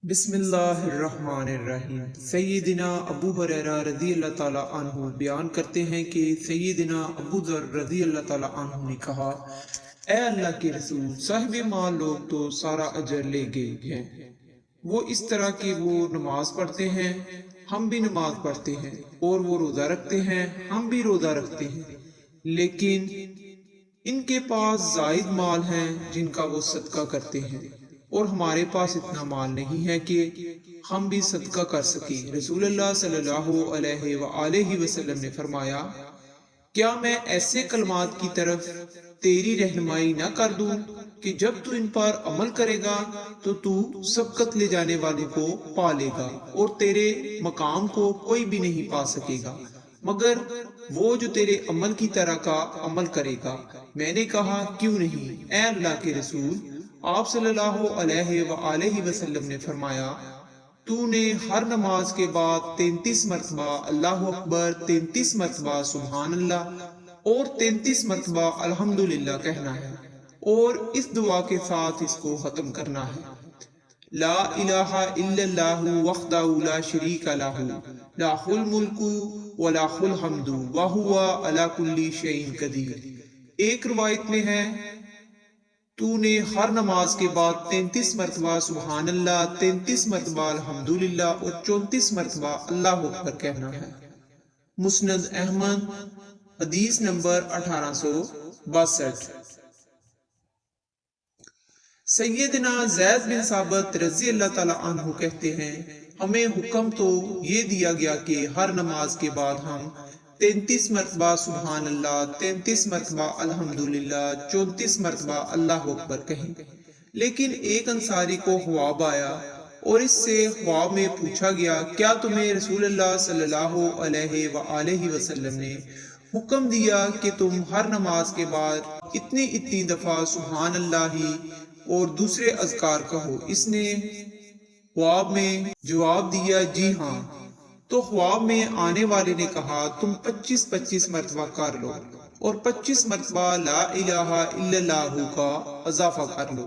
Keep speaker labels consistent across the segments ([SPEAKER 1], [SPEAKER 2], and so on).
[SPEAKER 1] بسم اللہ الرحمن الرحیم۔ سیدنا ابو ہریرہ رضی اللہ تعالیٰ عنہ بیان کرتے ہیں کہ سیدنا ابو ذر رضی اللہ تعالیٰ عنہ نے کہا، اے اللہ کے رسول، صاحب مال لوگ تو سارا اجر لے گئے ہیں۔ وہ اس طرح کہ وہ نماز پڑھتے ہیں، ہم بھی نماز پڑھتے ہیں، اور وہ روزہ رکھتے ہیں، ہم بھی روزہ رکھتے ہیں، لیکن ان کے پاس زائد مال ہیں جن کا وہ صدقہ کرتے ہیں، اور ہمارے پاس اتنا مال نہیں ہے کہ ہم بھی صدقہ کر سکیں۔ رسول اللہ صلی اللہ علیہ وآلہ وسلم نے فرمایا، کیا میں ایسے کلمات کی طرف تیری رہنمائی نہ کر دوں کہ جب تو ان پر عمل کرے گا تو تو سبقت لے جانے والے کو پا لے گا، اور تیرے مقام کو کوئی بھی نہیں پا سکے گا مگر وہ جو تیرے عمل کی طرح کا عمل کرے گا۔ میں نے کہا، کیوں نہیں اے اللہ کے رسول؟ آپ صلی اللہ علیہ وآلہ وسلم نے فرمایا، تو نے ہر نماز کے بعد 33 مرتبہ اللہ اکبر، 33 مرتبہ سبحان اللہ اور 33 مرتبہ الحمدللہ کہنا ہے، اور اس دعا کے ساتھ اس کو ختم کرنا ہے، لا الہ الا اللہ وحدہ لا شریک لہ لہ الملک ولہ الحمد وہو علی کل شیء قدیر۔ ایک روایت میں ہے، تو نے ہر نماز کے بعد 33 مرتبہ سبحان اللہ، 33 مرتبہ الحمدللہ اور 34 مرتبہ اللہ اکبر کہنا ہے۔ مسند احمد، حدیث نمبر 1862۔ سیدنا زید بن ثابت رضی اللہ تعالیٰ عنہ کہتے ہیں، ہمیں حکم تو یہ دیا گیا کہ ہر نماز کے بعد ہم 33 مرتبہ سبحان اللہ، 33 مرتبہ الحمدللہ، 34 مرتبہ اللہ اکبر کہیں، لیکن ایک انصاری کو خواب آیا اور اس سے خواب میں پوچھا گیا، کیا تمہیں رسول اللہ صلی اللہ علیہ وآلہ وسلم نے حکم دیا کہ تم ہر نماز کے بعد اتنی دفعہ سبحان اللہ ہی اور دوسرے اذکار کہو؟ اس نے خواب میں جواب دیا، جی ہاں۔ تو خواب میں آنے والے نے کہا، تم 25 مرتبہ کر لو اور 25 مرتبہ لا الہ الا اللہ کا اضافہ کر لو۔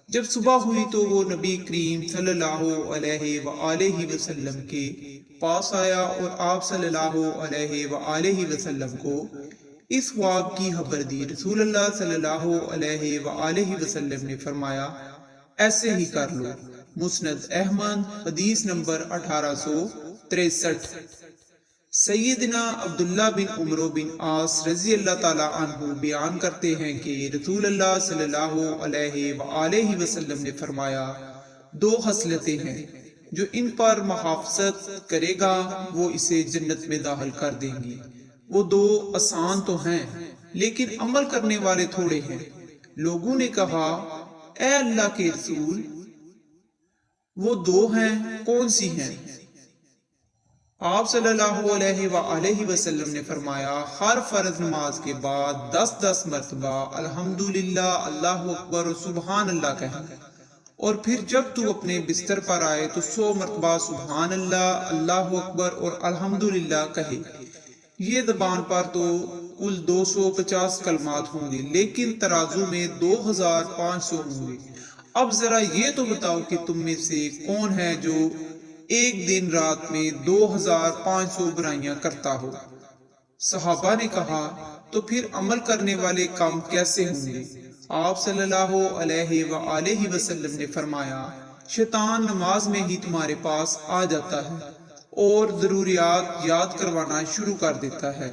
[SPEAKER 1] جب صبح ہوئی تو وہ نبی کریم صلی اللہ علیہ وآلہ وسلم کے پاس آیا اور آپ صلی اللہ علیہ وآلہ وسلم کو اس خواب کی خبر دی۔ رسول اللہ صلی اللہ علیہ وآلہ وسلم نے فرمایا، ایسے ہی کر لو۔ مسند احمد، حدیث نمبر 1863۔ سیدنا عبداللہ بن عمرو بن عاص رضی اللہ تعالیٰ عنہ بیان کرتے ہیں کہ رسول اللہ صلی اللہ علیہ وآلہ وسلم نے فرمایا، دو خصلتیں ہیں، جو ان پر محافظت کرے گا وہ اسے جنت میں داخل کر دیں گی۔ وہ دو آسان تو ہیں لیکن عمل کرنے والے تھوڑے ہیں۔ لوگوں نے کہا، اے اللہ کے رسول، وہ دو ہیں، کون سی ہیں؟ آپ صلی اللہ علیہ وآلہ وسلم نے فرمایا، ہر فرض نماز کے بعد 10 مرتبہ الحمدللہ، اللہ اکبر اور سبحان اللہ کہنا، اور پھر جب تو اپنے بستر پر آئے تو 100 مرتبہ سبحان اللہ، اللہ اکبر اور الحمدللہ کہے۔ یہ زبان پر تو کل 250 کلمات ہوں گے، لیکن ترازو میں 2500 ہوں گے۔ اب ذرا یہ تو بتاؤ کہ تم میں سے کون ہے جو ایک دن رات میں 2500 برائیاں کرتا ہو؟ صحابہ نے کہا، تو پھر عمل کرنے والے کام کیسے ہوں گے؟ آپ صلی اللہ علیہ وآلہ وسلم نے فرمایا، شیطان نماز میں ہی تمہارے پاس آ جاتا ہے اور ضروریات یاد کروانا شروع کر دیتا ہے،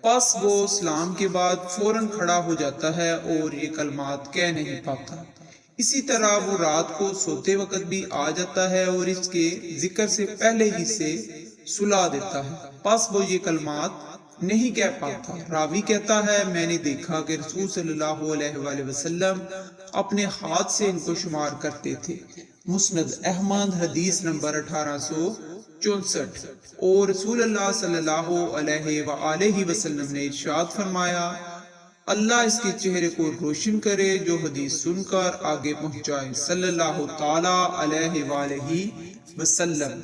[SPEAKER 1] پس وہ سلام کے بعد فوراً کھڑا ہو جاتا ہے اور یہ کلمات کہہ نہیں پاتا۔ اسی طرح وہ رات کو سوتے وقت بھی آ جاتا ہے اور اس کے ذکر سے پہلے ہی سے سلا دیتا ہے، پس وہ یہ کلمات نہیں کہہ پاتا۔ راوی کہتا ہے، میں نے دیکھا کہ رسول صلی اللہ علیہ وآلہ وسلم اپنے ہاتھ سے ان کو شمار کرتے تھے۔ مسند احمد، حدیث نمبر 1864۔ اور رسول اللہ صلی اللہ علیہ وآلہ وسلم نے ارشاد فرمایا، اللہ اس کے چہرے کو روشن کرے جو حدیث سن کر آگے پہنچائے، صلی اللہ تعالی علیہ وآلہ وسلم۔